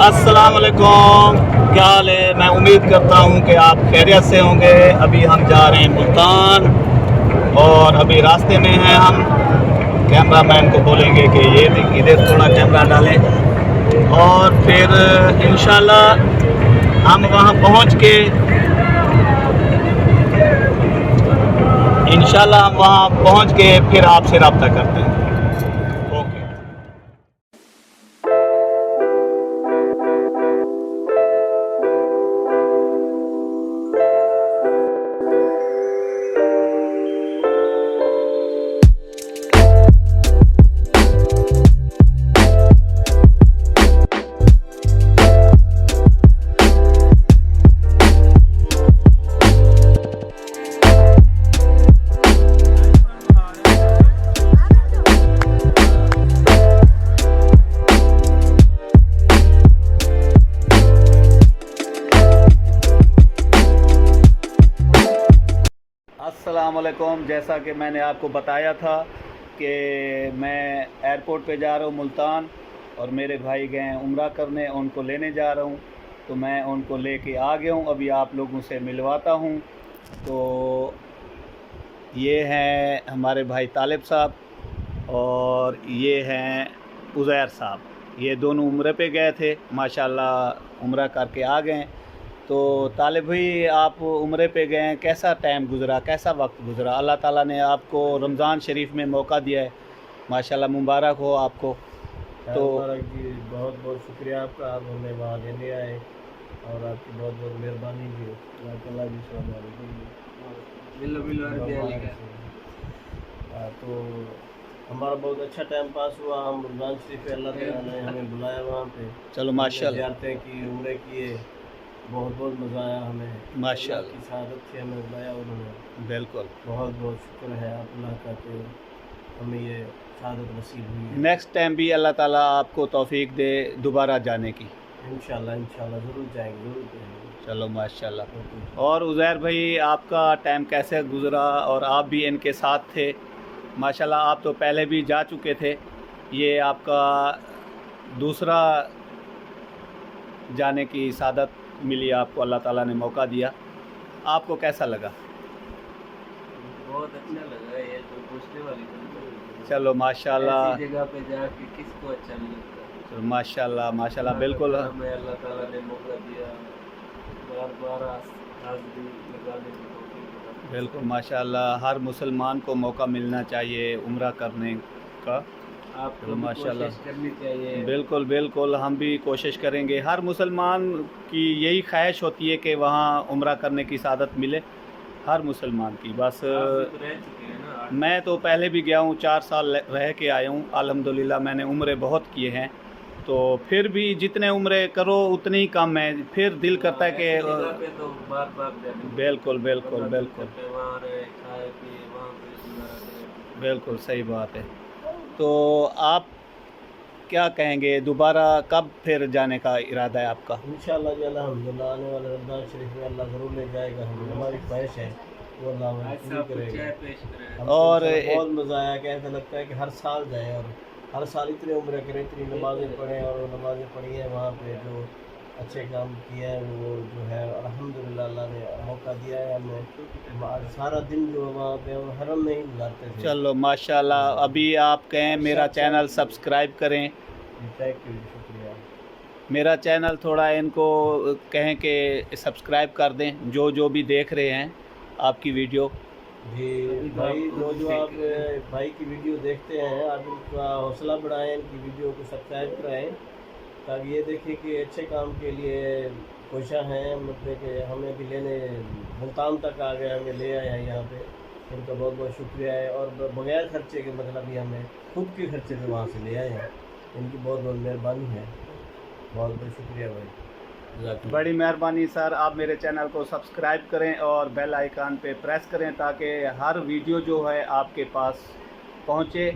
अस्सलाम वालेकुम, क्या हाल है। मैं उम्मीद करता हूँ कि आप खैरियत से होंगे। अभी हम जा रहे हैं मुल्तान और अभी रास्ते में हैं हम। कैमरामैन को बोलेंगे कि ये इधर थोड़ा कैमरा डालें और फिर इंशाल्लाह हम वहाँ पहुँच के फिर आपसे रब्ता करते हैं। ओके। अस्सलामुअलैकुम। जैसा कि मैंने आपको बताया था कि मैं एयरपोर्ट पे जा रहा हूँ मुल्तान और मेरे भाई गए हैं उम्रा करने, उनको लेने जा रहा हूँ। तो मैं उनको लेके आ गया हूँ, अभी आप लोगों से मिलवाता हूँ। तो ये हैं हमारे भाई तालिब साहब और ये हैं उज़ैर साहब। ये दोनों उम्रे पे गए थे, माशाल्लाह उम्रा करके आ गए। तो तालिब भाई, आप उम्रे पे गए हैं, कैसा टाइम गुज़रा, कैसा वक्त गुज़रा? अल्लाह ताला ने आपको रमज़ान शरीफ में मौका दिया है, माशाल्लाह मुबारक हो आपको। तो जी बहुत बहुत शुक्रिया आपका, आप हमें वहाँ लेने आए और आपकी बहुत बहुत मेहरबानी भी। तो हमारा बहुत अच्छा टाइम पास हुआ। हम रमज़ान शरीफ अल्लाह ताला ने हमें बुलाया वहाँ पे, चलो माशाल्लाह, ज़ियारतें की, उम्रे किए, बहुत बहुत मज़ा आया हमें। माशाल्लाह की शहादत से हमें बुलाया उन्होंने, बिल्कुल। बहुत बहुत शुक्र है आप अल्लाह का कि हमें ये शहादत नसीब हुई। नेक्स्ट टाइम भी अल्लाह ताला आपको तौफीक दे दोबारा जाने की। इंशाल्लाह ज़रूर जाएंगे। चलो माशाल्लाह। और उज़ैर भाई, आपका टाइम कैसे गुज़रा? और आप भी इनके साथ थे, माशाल्लाह आप तो पहले भी जा चुके थे, ये आपका दूसरा जाने की सादत मिली आपको, अल्लाह ताला ने मौका दिया। आपको कैसा लगा? बहुत अच्छा लगा, ये तो पूछने वाली बात। चलो माशाल्लाह, ऐसी जगह पे जाके किसको अच्छा नहीं लगता। तो माशाल्लाह माशाल्लाह बिल्कुल। हमें अल्लाह ताला ने मौका दिया, बार हाज़िरी लगाने की कोशिश। बिल्कुल माशाल्लाह, हर मुसलमान को मौका मिलना चाहिए उम्रा करने का। आपको भी माशाल्लाह कोशिश करनी चाहिए। बिल्कुल बिल्कुल, हम भी कोशिश करेंगे। हर मुसलमान की यही ख्वाहिश होती है कि वहाँ उम्रा करने की सादत मिले, हर मुसलमान की। बस आप भी तो रह चुके हैं ना। मैं तो पहले भी गया हूँ, 4 साल रह के आया हूँ अल्हम्दुलिल्लाह। मैंने उम्रे बहुत किए हैं, तो फिर भी जितने उम्रे करो उतनी ही कम है। फिर दिल करता है कि तो बार बार बिल्कुल बिल्कुल बिल्कुल बिल्कुल सही बात है। तो आप क्या कहेंगे, दोबारा कब फिर जाने का इरादा है आपका? इंशाल्लाह जी अल्हम्दुलिल्लाह आने वाले रमज़ान शरीफ में अल्लाह ज़रूर ले जाएगा हमें। हमारी ख्वाहिश है वो अल्लाह पूरी करेगा। और बहुत मज़ा आया कि ऐसा लगता है कि हर साल जाए और हर साल इतनी उम्र करें, इतनी नमाज़ें पढ़ें। और नमाज़ें पढ़ी हैं वहाँ पे, जो अच्छे काम किए हैं वो जो है अल्हम्दुलिल्लाह अल्लाह ने मौका दिया है हमें। सारा दिन जो वहाँ पे हम हरम में ही गुजारते थे। चलो माशाल्लाह। अभी आप कहें मेरा चैनल सब्सक्राइब करें, शुक्रिया। मेरा चैनल थोड़ा इनको कहें कि सब्सक्राइब कर दें, जो भी देख रहे हैं आपकी वीडियो। जी भाई, जो आप भाई की वीडियो देखते हैं, आप इनका हौसला बढ़ाएं, इनकी वीडियो को सब्सक्राइब कराएं ताकि ये देखें कि अच्छे काम के लिए कोशिश हैं। मतलब कि हमें भी लेने मुल्तान तक आ गए, हमें ले आए हैं यहाँ पे। इनका बहुत बहुत शुक्रिया है। और बगैर खर्चे के, मतलब ये हमें खुद के खर्चे से वहाँ से ले आए हैं। इनकी बहुत बहुत मेहरबानी है, बहुत बहुत शुक्रिया भाई, बड़ी मेहरबानी सर। आप मेरे चैनल को सब्सक्राइब करें और बेल आइकन पे प्रेस करें ताकि हर वीडियो जो है आपके पास पहुँचे।